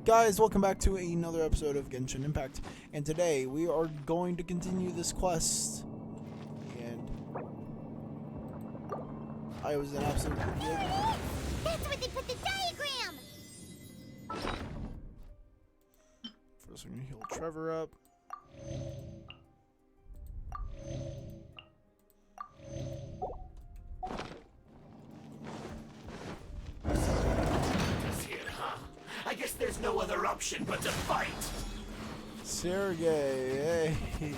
Guys, welcome back to another episode of Genshin Impact, and today we are going to continue this quest, and I was an absolute idiot. That's where they put the diagram! First we're gonna heal Trevor up. I guess there's no other option but to fight. Sergey, hey.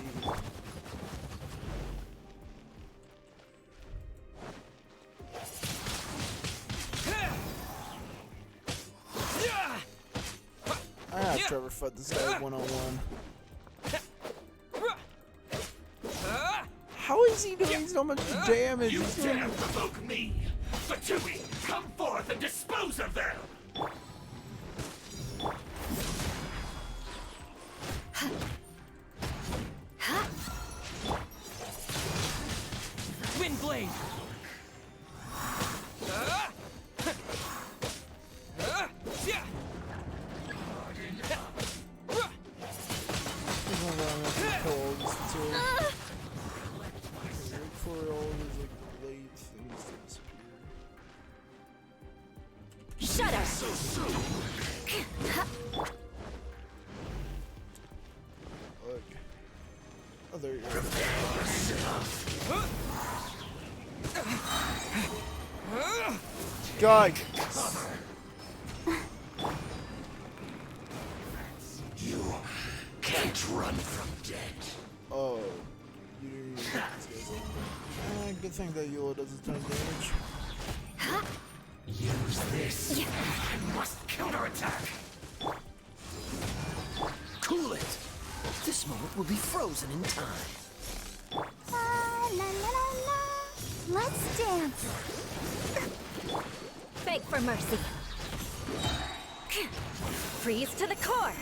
I have Trevor fight this guy one-on-one. How is he doing so much damage? You dare provoke me! Fatui, come forth and dispose of them! Windblade! Shut up! So soon! Look. Oh, there you go. God! You can't run from death. Oh. You good thing that Eula does a ton of damage. Use this. I must counterattack. Cool it. This moment will be frozen in time. La la la la. Let's dance. Beg for mercy. Freeze to the core.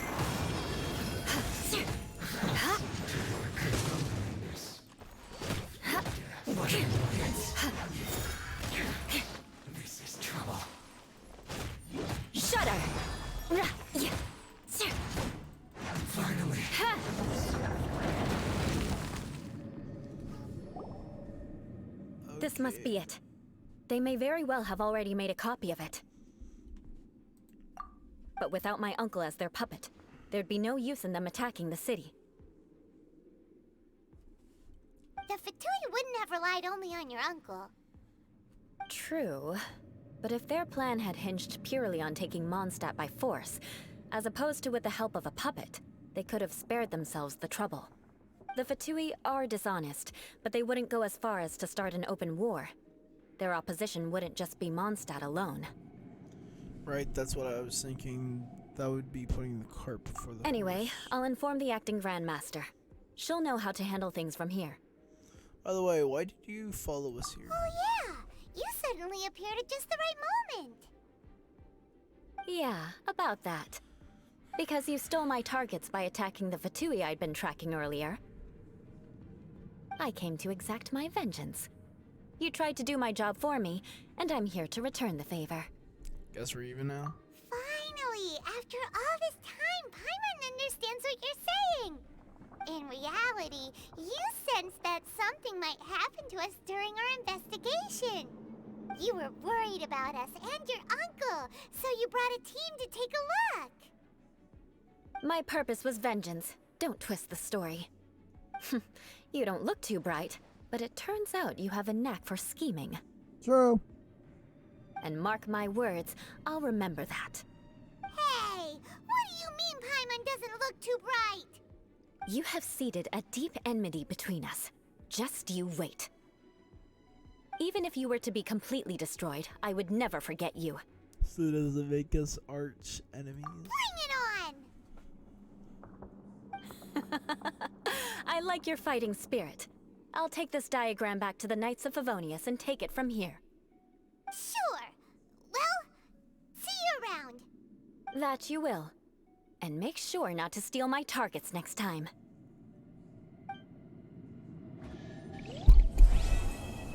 This is trouble. Shudder. Finally. This must be it. They may very well have already made a copy of it. But without my uncle as their puppet, there'd be no use in them attacking the city. The Fatui wouldn't have relied only on your uncle. True. But if their plan had hinged purely on taking Mondstadt by force, as opposed to with the help of a puppet, they could have spared themselves the trouble. The Fatui are dishonest, but they wouldn't go as far as to start an open war. Their opposition wouldn't just be Mondstadt alone. Right, that's what I was thinking. That would be putting the cart before the Anyway, horse. I'll inform the acting Grandmaster. She'll know how to handle things from here. By the way, why did you follow us here? Oh yeah! You suddenly appeared at just the right moment. Yeah, about that. Because you stole my targets by attacking the Fatui I'd been tracking earlier. I came to exact my vengeance. You tried to do my job for me, and I'm here to return the favor. Guess we're even now. Finally! After all this time, Paimon understands what you're saying! In reality, you sensed that something might happen to us during our investigation. You were worried about us and your uncle, so you brought a team to take a look. My purpose was vengeance. Don't twist the story. You don't look too bright, but it turns out you have a knack for scheming. True. And mark my words, I'll remember that. Hey, what do you mean Paimon doesn't look too bright? You have seeded a deep enmity between us. Just you wait. Even if you were to be completely destroyed, I would never forget you. So does it make us arch enemies? Bring it on! I like your fighting spirit. I'll take this diagram back to the Knights of Favonius and take it from here. Sure. Well, see you around. That you will. And make sure not to steal my targets next time.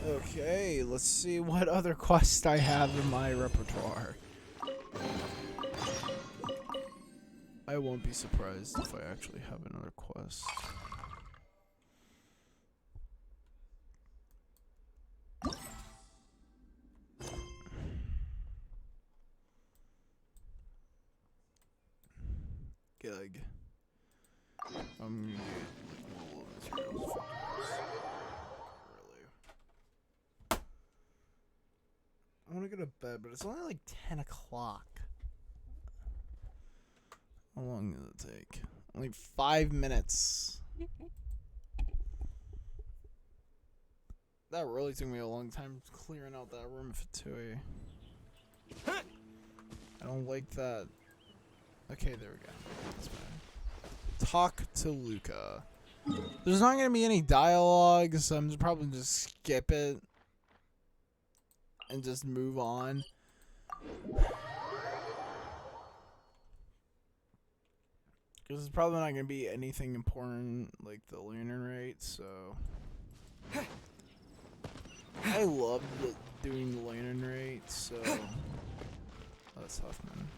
Okay, let's see what other quests I have in my repertoire. I won't be surprised if I actually have another quest. Gug. I'm gonna get more materials. Really. I want to go to bed, but it's only like 10 o'clock. How long does it take? Only 5 minutes. That really took me a long time clearing out that room for Tui. I don't like that. Okay, there we go. That's better. Talk to Luca. There's not going to be any dialogue, so I'm probably just skip it. And just move on. Because it's probably not going to be anything important like the lunar rate, so... I love doing the lantern rate, so that's tough, man.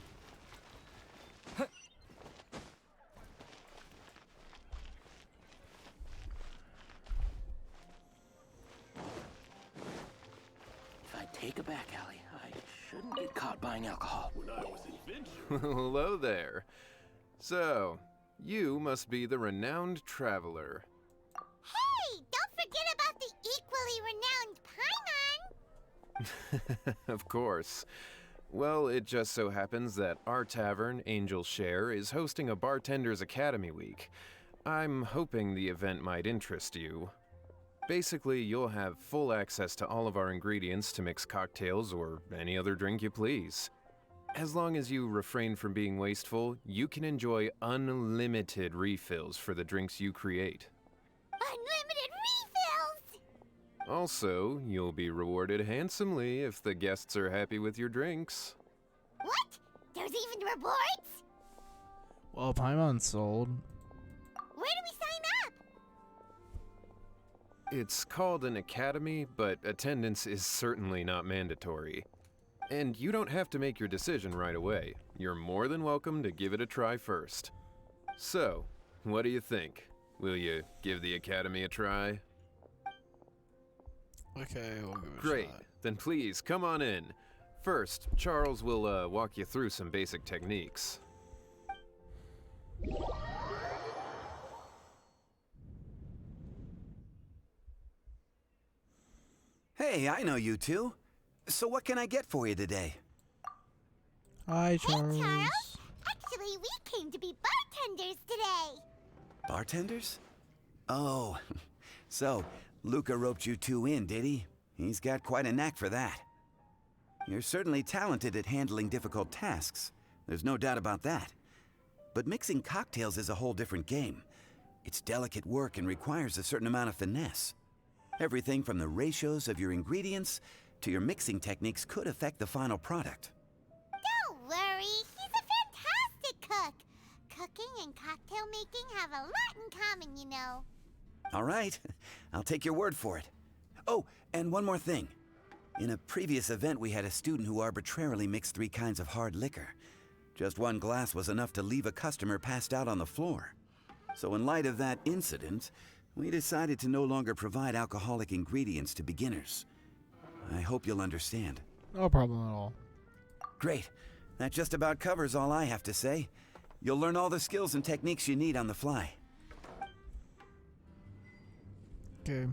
If I take a back alley, I shouldn't get caught buying alcohol. When I was adventuring. Hello there. So, you must be the renowned traveler. Hey, don't forget about the equally renowned Paimon! Of course. Well, it just so happens that our tavern, Angel's Share, is hosting a Bartender's Academy week. I'm hoping the event might interest you. Basically, you'll have full access to all of our ingredients to mix cocktails or any other drink you please. As long as you refrain from being wasteful, you can enjoy unlimited refills for the drinks you create. Unlimited refills! Also, you'll be rewarded handsomely if the guests are happy with your drinks. What? There's even rewards? Well, Paimon sold. Where do we sign up? It's called an academy, but attendance is certainly not mandatory. And you don't have to make your decision right away. You're more than welcome to give it a try first. So, what do you think? Will you give the academy a try? Okay, we'll give it a Great. shot. Then please, come on in. First, Charles will walk you through some basic techniques. Hey, I know you two. So what can I get for you today? Hi, Hey, Charles. Charles! Actually, we came to be bartenders today! Bartenders? Oh, so Luca roped you two in, did he? He's got quite a knack for that. You're certainly talented at handling difficult tasks. There's no doubt about that. But mixing cocktails is a whole different game. It's delicate work and requires a certain amount of finesse. Everything from the ratios of your ingredients to your mixing techniques could affect the final product. Don't worry, he's a fantastic cook! Cooking and cocktail making have a lot in common, you know. All right, I'll take your word for it. Oh, and one more thing. In a previous event, we had a student who arbitrarily mixed 3 kinds of hard liquor. Just one glass was enough to leave a customer passed out on the floor. So in light of that incident, we decided to no longer provide alcoholic ingredients to beginners. I hope you'll understand. No problem at all. Great. That just about covers all I have to say. You'll learn all the skills and techniques you need on the fly. Okay.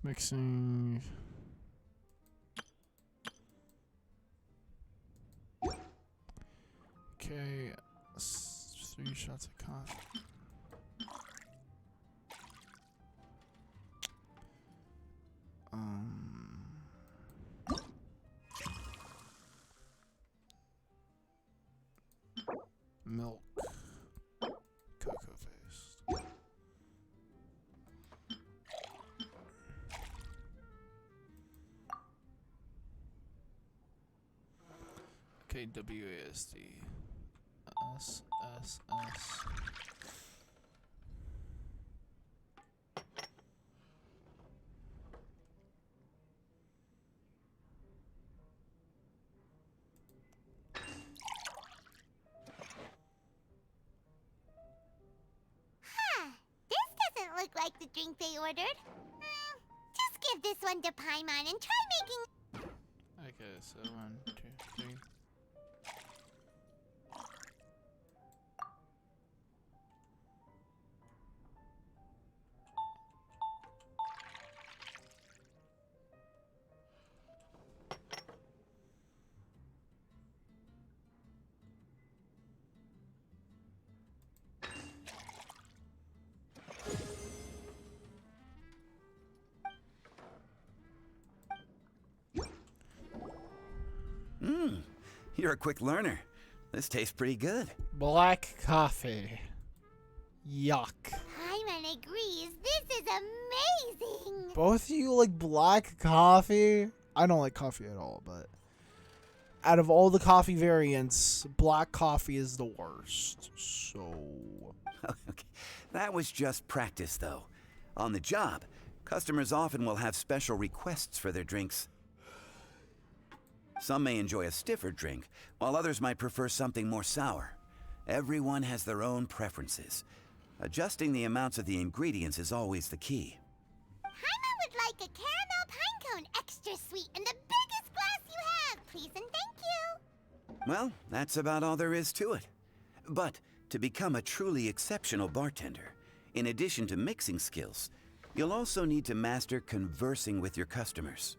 Mixing. Okay. 3 shots of coffee. Milk. Cocoa paste. Okay, WASD. S. like the drink they ordered. Just give this one to Paimon and try making... Okay, so 1, 2, 3. You're a quick learner. This tastes pretty good. Black coffee. Yuck. Paimon agrees. This is amazing. Both of you like black coffee? I don't like coffee at all, but out of all the coffee variants, black coffee is the worst. So... Okay. That was just practice, though. On the job, customers often will have special requests for their drinks. Some may enjoy a stiffer drink, while others might prefer something more sour. Everyone has their own preferences. Adjusting the amounts of the ingredients is always the key. Paimon would like a caramel pine cone, extra sweet, in the biggest glass you have, please and thank you. Well, that's about all there is to it. But to become a truly exceptional bartender, in addition to mixing skills, you'll also need to master conversing with your customers.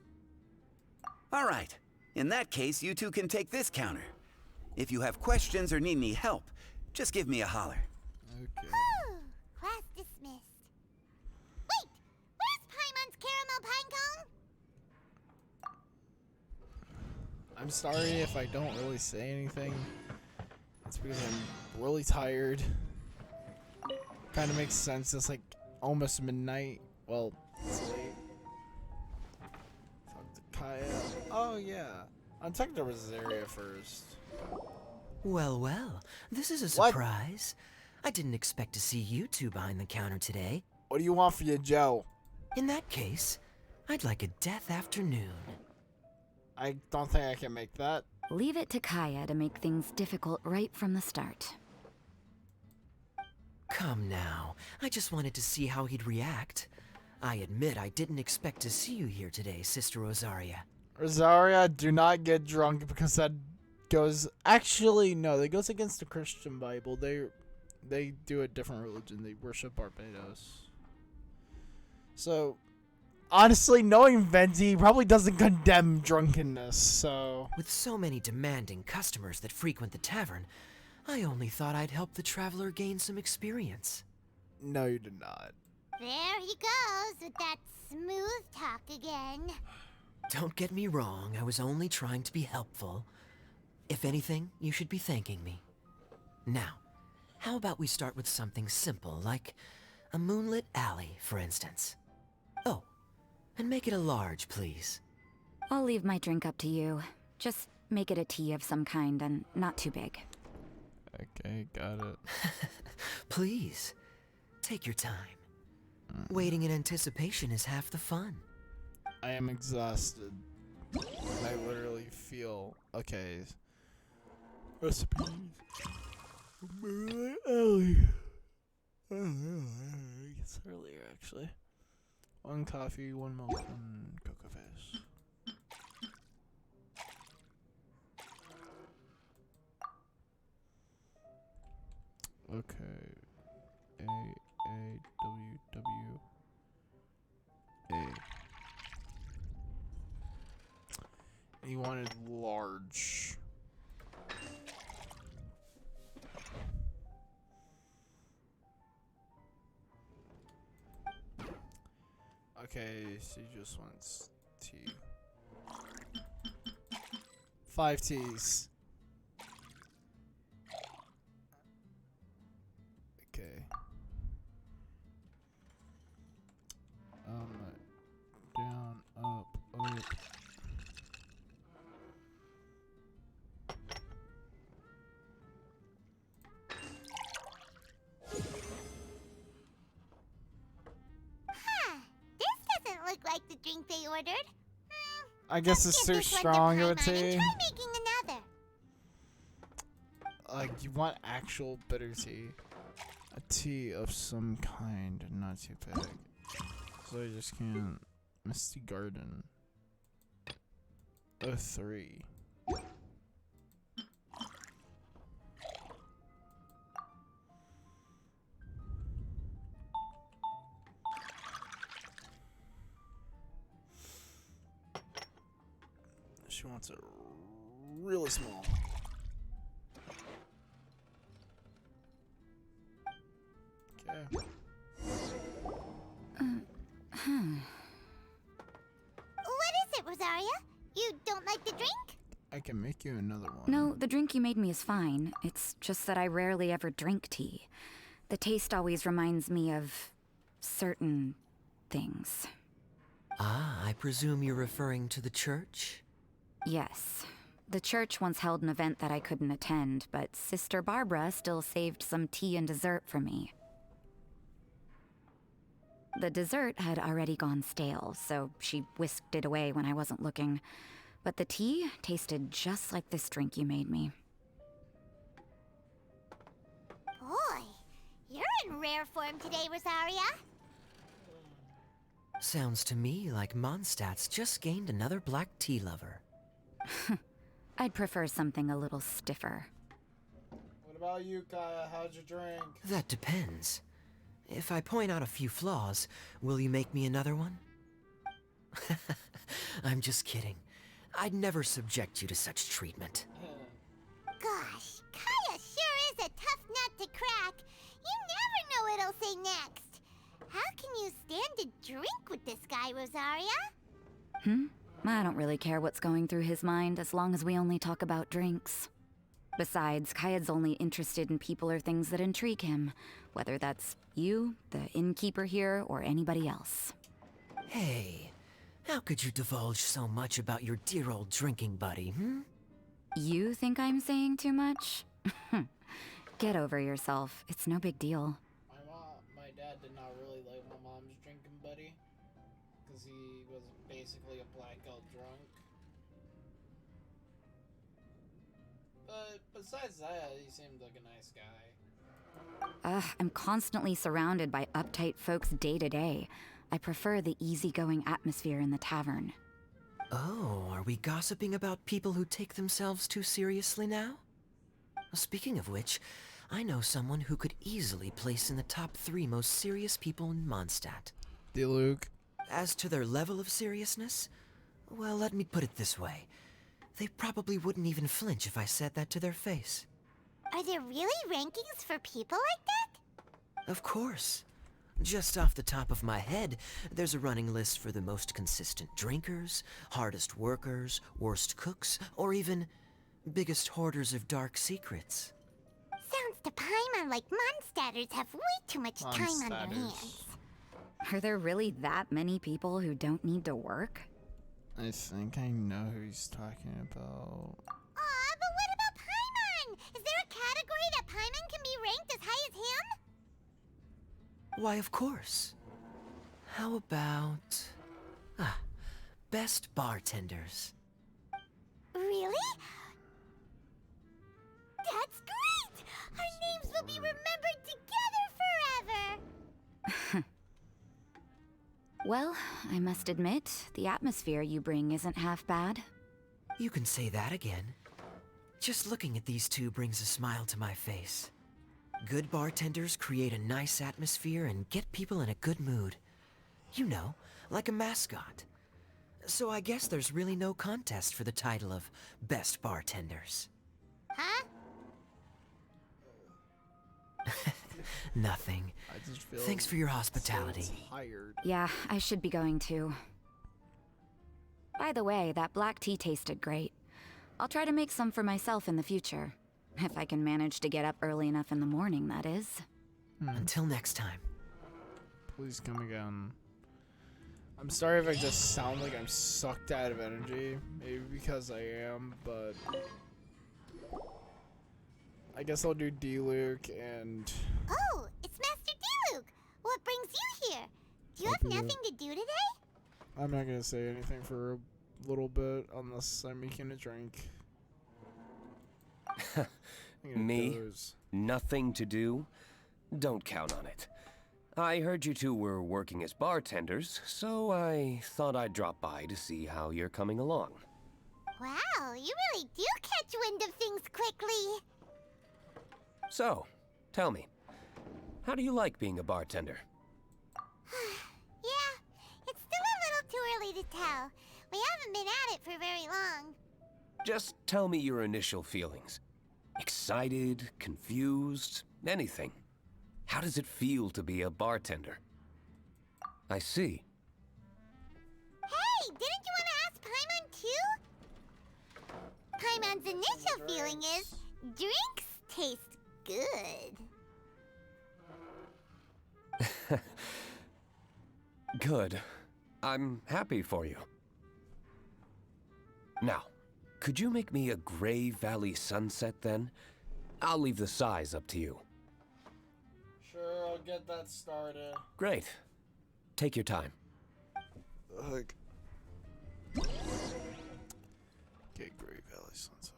All right. In that case, you two can take this counter. If you have questions or need any help, just give me a holler. Okay. Whew, class dismissed. Wait, where's Paimon's caramel pine cone? I'm sorry if I don't really say anything. It's because I'm really tired. Kind of makes sense. It's like almost midnight. Well, it's late. Talk to Kaya. Oh yeah. I'm talking to Rosaria first. Well, well, this is a What? surprise. I didn't expect to see you two behind the counter today. What do you want for your Joe? In that case, I'd like a death afternoon. I don't think I can make that. Leave it to Kaya to make things difficult right from the start. Come now, I just wanted to see how he'd react. I admit I didn't expect to see you here today, Sister Rosaria. Rosaria, do not get drunk because that goes... Actually, no, that goes against the Christian Bible. They do a different religion. They worship Barbados. So, honestly, knowing Venti probably doesn't condemn drunkenness, so... With so many demanding customers that frequent the tavern, I only thought I'd help the traveler gain some experience. No, you did not. There he goes with that smooth talk again. Don't get me wrong, I was only trying to be helpful. If anything, you should be thanking me. Now, how about we start with something simple, like a moonlit alley, for instance? Oh, and make it a large, please. I'll leave my drink up to you. Just make it a tea of some kind and not too big. Okay, got it. Please, take your time. Waiting in anticipation is half the fun. I am exhausted. I literally feel... Okay. Recipes. Ellie. It's earlier, actually. 1 coffee, 1 milk, 1 cocoa fish. Okay. A. He wanted large. Okay, she just wants tea. 5 teas. Okay. Down, up, up. Huh, this doesn't look like the drink they ordered. I guess it's too Give this one to strong of a Paimon and tea. try making another. Like, you want actual bitter tea. A tea of some kind, not too big. So I just can't. Misty Garden. A 3. She wants it really small. Okay. What is it, Rosaria? You don't like the drink? I can make you another one. No, the drink you made me is fine. It's just that I rarely ever drink tea. The taste always reminds me of certain things. Ah, I presume you're referring to the church? Yes. The church once held an event that I couldn't attend, but Sister Barbara still saved some tea and dessert for me. The dessert had already gone stale, so she whisked it away when I wasn't looking. But the tea tasted just like this drink you made me. Boy, you're in rare form today, Rosaria. Sounds to me like Mondstadt's just gained another black tea lover. I'd prefer something a little stiffer. What about you, Kaya? How'd you drink? That depends. If I point out a few flaws, will you make me another one? I'm just kidding. I'd never subject you to such treatment. Gosh, Kaya sure is a tough nut to crack. You never know what he'll say next. How can you stand to drink with this guy, Rosaria? I don't really care what's going through his mind as long as we only talk about drinks. Besides, Kayad's only interested in people or things that intrigue him, whether that's you, the innkeeper here, or anybody else. Hey, how could you divulge so much about your dear old drinking buddy, You think I'm saying too much? Get over yourself. It's no big deal. My dad did not really like my mom's drinking buddy, because he was basically a blackout drunk. But besides that, he seemed like a nice guy. I'm constantly surrounded by uptight folks day to day. I prefer the easygoing atmosphere in the tavern. Oh, are we gossiping about people who take themselves too seriously now? Speaking of which, I know someone who could easily place in the top 3 most serious people in Mondstadt. Luke. As to their level of seriousness, well, let me put it this way. They probably wouldn't even flinch if I said that to their face. Are there really rankings for people like that? Of course. Just off the top of my head, there's a running list for the most consistent drinkers, hardest workers, worst cooks, or even biggest hoarders of dark secrets. Sounds to Paimon like Mondstadters have way too much time on their hands. Are there really that many people who don't need to work? I think I know who he's talking about. Aw, but what about Paimon? Is there a category that Paimon can be ranked as high as him? Why, of course. How about... best bartenders. Really? That's great! Our names will be remembered together forever! Well, I must admit, the atmosphere you bring isn't half bad. You can say that again. Just looking at these two brings a smile to my face. Good bartenders create a nice atmosphere and get people in a good mood. You know, like a mascot. So I guess there's really no contest for the title of Best Bartenders. Huh? Nothing. I just feel Thanks for your hospitality. tired. Yeah, I should be going too. By the way, that black tea tasted great. I'll try to make some for myself in the future. If I can manage to get up early enough in the morning, that is. Until next time. Please come again. I'm sorry if I just sound like I'm sucked out of energy. Maybe because I am, but... I guess I'll do D-Luke and... Oh, it's Master Diluc! What brings you here? Do you have nothing to do today? I'm not gonna say anything for a little bit unless I'm making a drink. Me? Nothing to do? Don't count on it. I heard you two were working as bartenders, so I thought I'd drop by to see how you're coming along. Wow, you really do catch wind of things quickly. So, tell me, how do you like being a bartender? Yeah, it's still a little too early to tell. We haven't been at it for very long. Just tell me your initial feelings. Excited, confused, anything. How does it feel to be a bartender? I see. Hey, didn't you want to ask Paimon too? Paimon's initial feeling is drinks taste good. Good. I'm happy for you. Now, could you make me a Gray Valley sunset then? I'll leave the size up to you. Sure, I'll get that started. Great. Take your time. Okay, Great Valley Sunset.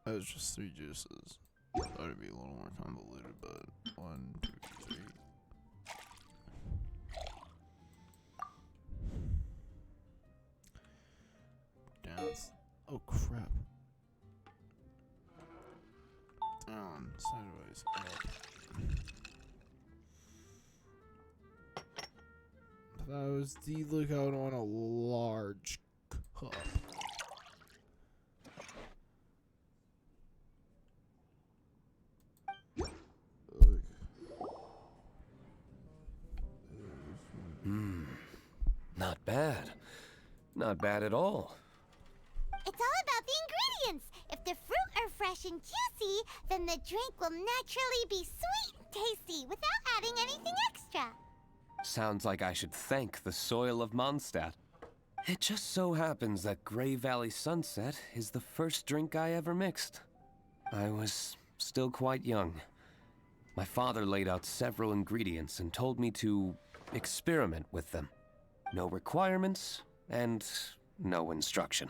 That was just 3 juices. Thought it'd be a little more convoluted, but 1, 2, 3. Down. Oh crap. Down, sideways, up. That was the lookout on a large cup. Not bad. Not bad at all. It's all about the ingredients. If the fruit are fresh and juicy, then the drink will naturally be sweet and tasty without adding anything extra. Sounds like I should thank the soil of Mondstadt. It just so happens that Gray Valley Sunset is the first drink I ever mixed. I was still quite young. My father laid out several ingredients and told me to experiment with them. No requirements and no instruction.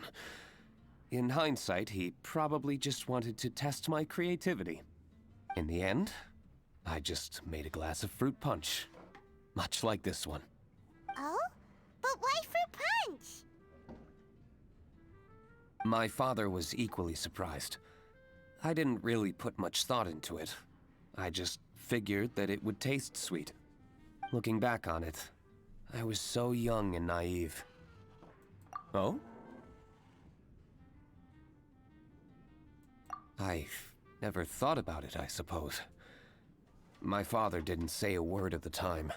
In hindsight, he probably just wanted to test my creativity. In the end, I just made a glass of fruit punch. Much like this one. Oh? But why fruit punch? My father was equally surprised. I didn't really put much thought into it. I just figured that it would taste sweet. Looking back on it, I was so young and naive. Oh? I've never thought about it, I suppose. My father didn't say a word at the time.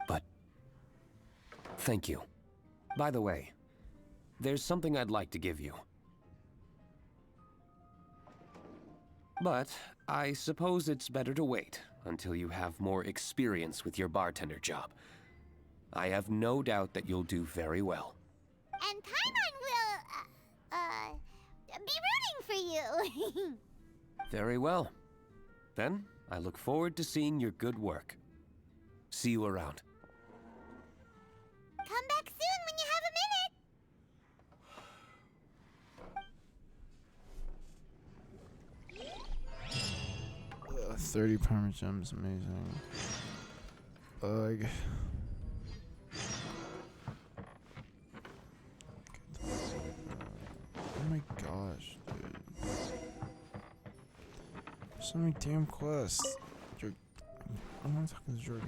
But thank you. By the way, there's something I'd like to give you. But I suppose it's better to wait until you have more experience with your bartender job. I have no doubt that you'll do very well. And Paimon will, be rooting for you. Very well. Then, I look forward to seeing your good work. See you around. Come back soon when you have a minute. 30 Parmesan's amazing. Ugh. Oh my gosh, dude. So many damn quests. I want to talk to the Jorgen.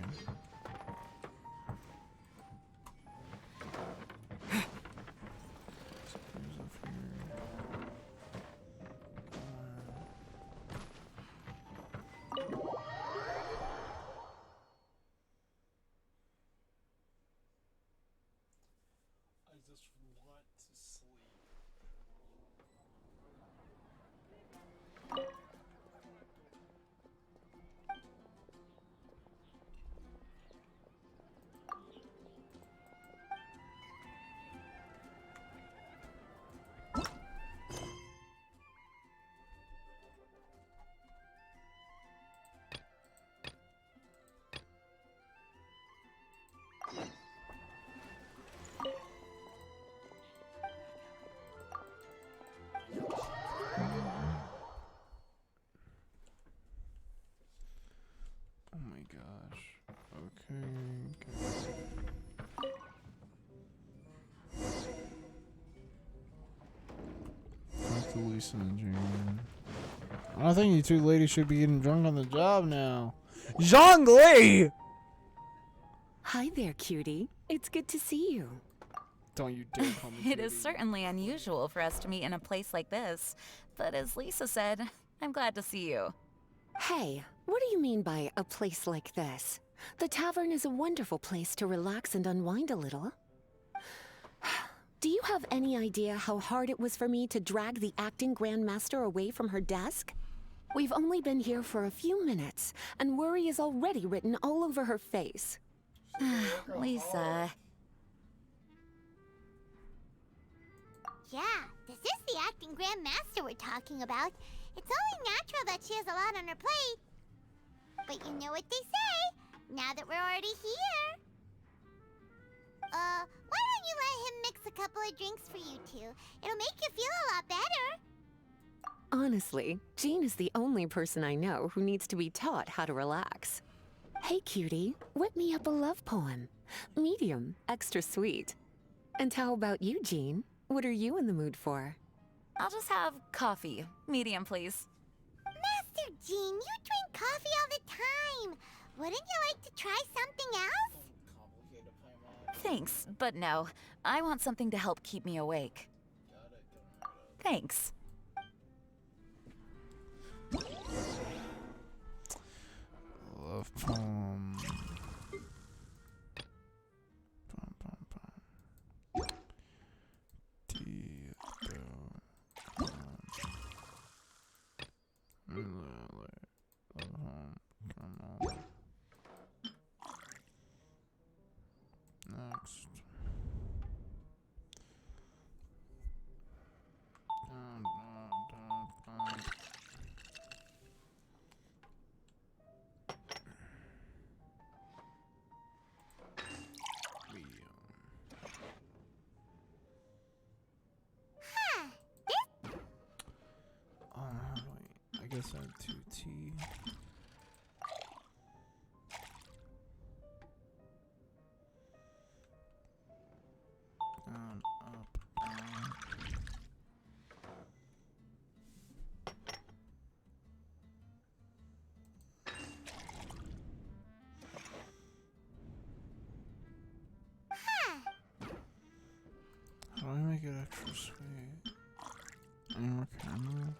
I just want to sleep. Lisa and Jean. I don't think you two ladies should be getting drunk on the job now. Zhongli! Hi there, cutie. It's good to see you. Don't you dare call me It is cutie. certainly unusual for us to meet in a place like this, but as Lisa said, I'm glad to see you. Hey, what do you mean by a place like this? The tavern is a wonderful place to relax and unwind a little. Do you have any idea how hard it was for me to drag the acting grandmaster away from her desk? We've only been here for a few minutes, and worry is already written all over her face. Lisa. Yeah, this is the acting grandmaster we're talking about. It's only natural that she has a lot on her plate. But you know what they say, now that we're already here. Why don't you let him mix a couple of drinks for you two? It'll make you feel a lot better. Honestly, Jean is the only person I know who needs to be taught how to relax. Hey, cutie, whip me up a love poem. Medium, extra sweet. And how about you, Jean? What are you in the mood for? I'll just have coffee. Medium, please. Master Jean, you drink coffee all the time. Wouldn't you like to try something else? Thanks, but no. I want something to help keep me awake. Thanks. Love poem. Next. Wait, I guess I had 2T. Down, up, down. How do I make it extra sweet? Any more caramel?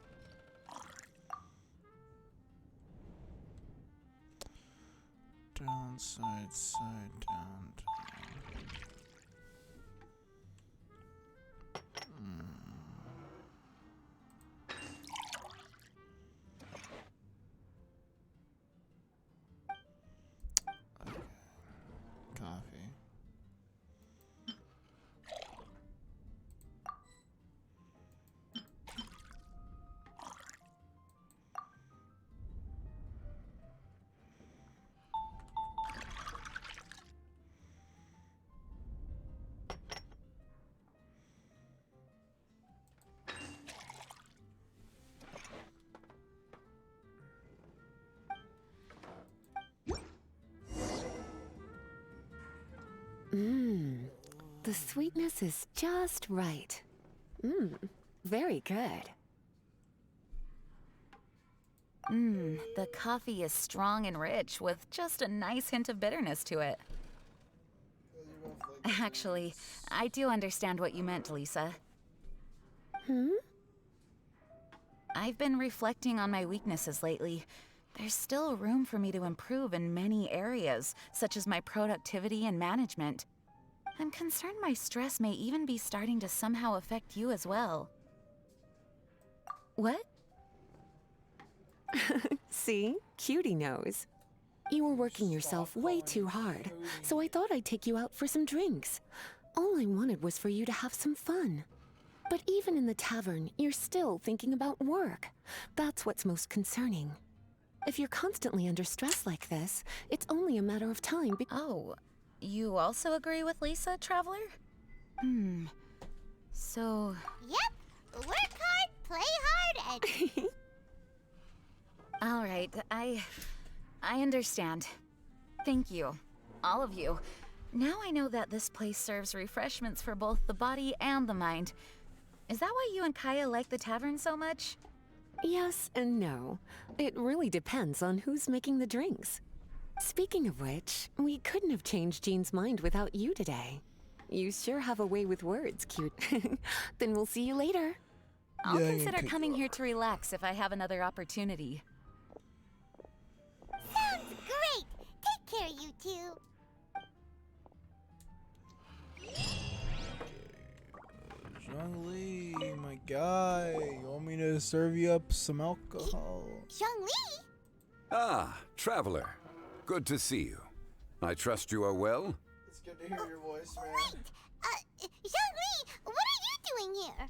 Down, side, side, down, down. Okay. Coffee. The sweetness is just right. Very good. The coffee is strong and rich with just a nice hint of bitterness to it. Actually, I do understand what you meant, Lisa. I've been reflecting on my weaknesses lately. There's still room for me to improve in many areas, such as my productivity and management. I'm concerned my stress may even be starting to somehow affect you as well. What? See? Cutie knows. You were working yourself way too hard, so I thought I'd take you out for some drinks. All I wanted was for you to have some fun. But even in the tavern, you're still thinking about work. That's what's most concerning. If you're constantly under stress like this, it's only a matter of time Oh, you also agree with Lisa, Traveler? So... Yep, work hard, play hard, and... All right, I understand. Thank you, all of you. Now I know that this place serves refreshments for both the body and the mind. Is that why you and Kaya like the tavern so much? Yes and no. It really depends on who's making the drinks. Speaking of which, we couldn't have changed Jean's mind without you today. You sure have a way with words, cute. Then we'll see you later. I'll consider coming here to relax if I have another opportunity. Sounds great! Take care, you two. Zhongli, my guy, you want me to serve you up some alcohol? Zhongli? Ah, traveler. Good to see you. I trust you are well? It's good to hear your voice, man. Wait! Zhongli, what are you doing here?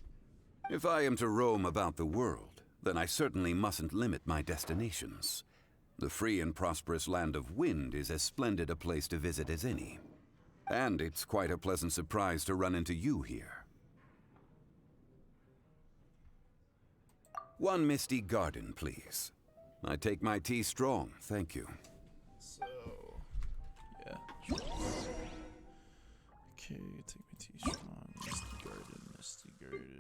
If I am to roam about the world, then I certainly mustn't limit my destinations. The free and prosperous land of Wind is as splendid a place to visit as any. And it's quite a pleasant surprise to run into you here. One misty garden, please. I take my tea strong, thank you. So, yeah. Okay, take my tea strong. Misty garden, misty garden.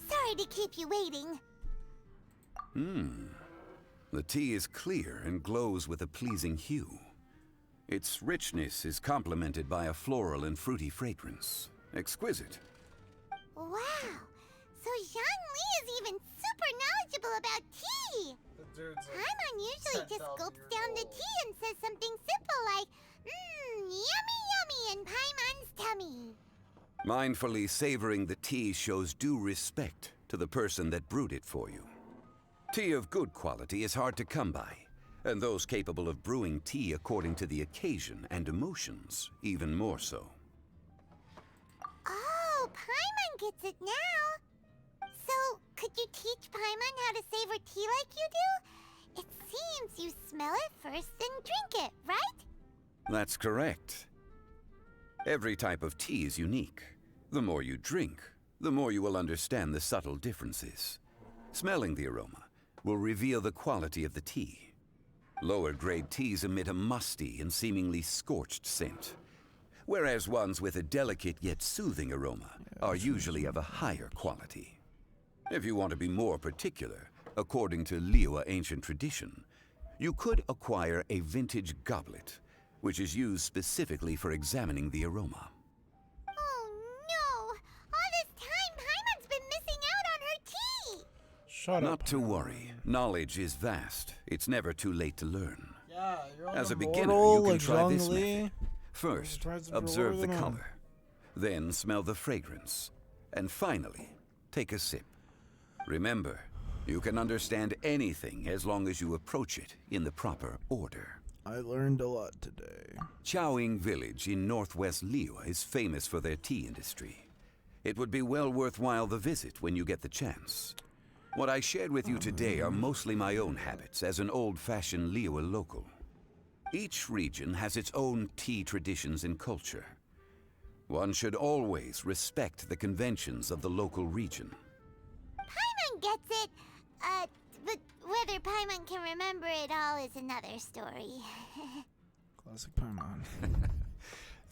Sorry to keep you waiting. The tea is clear and glows with a pleasing hue. Its richness is complemented by a floral and fruity fragrance. Exquisite. Wow! So Zhongli is even super knowledgeable about tea! Paimon usually just gulps down the tea and says something simple like, yummy yummy in Paimon's tummy. Mindfully savoring the tea shows due respect to the person that brewed it for you. Tea of good quality is hard to come by, and those capable of brewing tea according to the occasion and emotions, even more so. Oh, Paimon gets it now! So, could you teach Paimon how to savor tea like you do? It seems you smell it first and drink it, right? That's correct. Every type of tea is unique. The more you drink, the more you will understand the subtle differences. Smelling the aroma will reveal the quality of the tea. Lower grade teas emit a musty and seemingly scorched scent, whereas ones with a delicate yet soothing aroma are usually of a higher quality. If you want to be more particular, according to Liyue ancient tradition, you could acquire a vintage goblet, which is used specifically for examining the aroma. Oh no! All this time, Paimon's been missing out on her tea! Shut up. Not to worry. Knowledge is vast. It's never too late to learn. Yeah, you're As a immortal, beginner, you can like try this Zhongli. method. First, Tries to be observe lower the than him. color. Then smell the fragrance. And finally, take a sip. Remember, you can understand anything as long as you approach it in the proper order. I learned a lot today. Chaoying Village in northwest Liyue is famous for their tea industry. It would be well worthwhile the visit when you get the chance. What I shared with you today are mostly my own habits as an old-fashioned Liyue local. Each region has its own tea traditions and culture. One should always respect the conventions of the local region. Paimon gets it, but whether Paimon can remember it all is another story. Classic Paimon.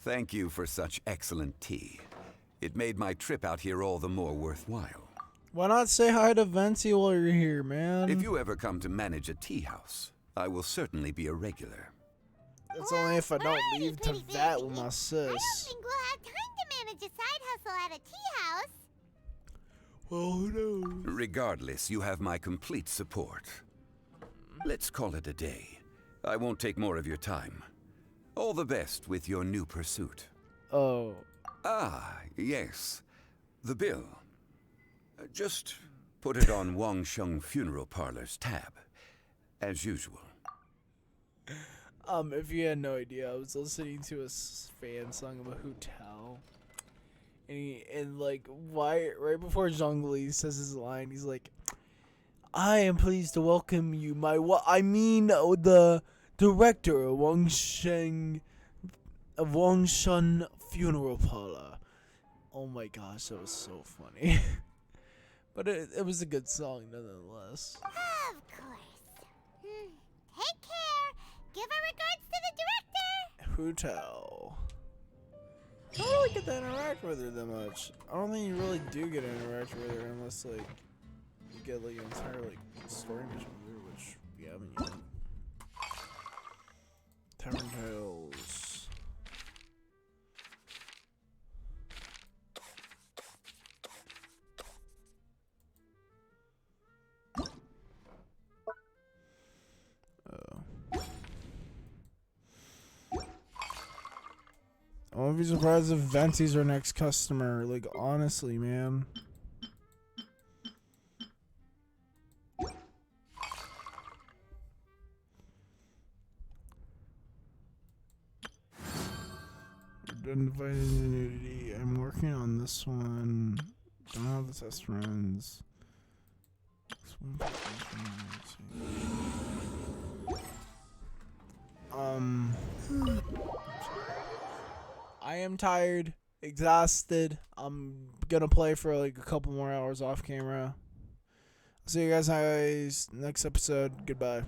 Thank you for such excellent tea. It made my trip out here all the more worthwhile. Why not say hi to Venti while you're here, man? If you ever come to manage a tea house, I will certainly be a regular. It's only if I don't leave to pretty vet busy. with my I sis. don't think we'll have time to manage a side hustle at a tea house. Well, who knows? Regardless, you have my complete support. Let's call it a day. I won't take more of your time. All the best with your new pursuit. Oh. Ah, yes. The bill. Just put it on Wang Sheng Funeral Parlor's tab. As usual. If you had no idea, I was listening to a fan song of a hotel. And like, why right before Zhongli says his line, he's like, "I am pleased to welcome you, the director of Wangshan Funeral Parlor." Oh my gosh, that was so funny. But it was a good song nonetheless. Of course. Take care. Give our regards to the director. Who tell? I don't really get to interact with her that much. I don't think you really do get to interact with her unless like you get like an entire like story mission with her, which we haven't yet. Tavern Tales. I won't be surprised if Venti's our next customer. Like, honestly, man. Undivided nudity. I'm working on this one. Don't have the test runs. I am tired, exhausted. I'm gonna play for like a couple more hours off camera. See you guys next episode. Goodbye.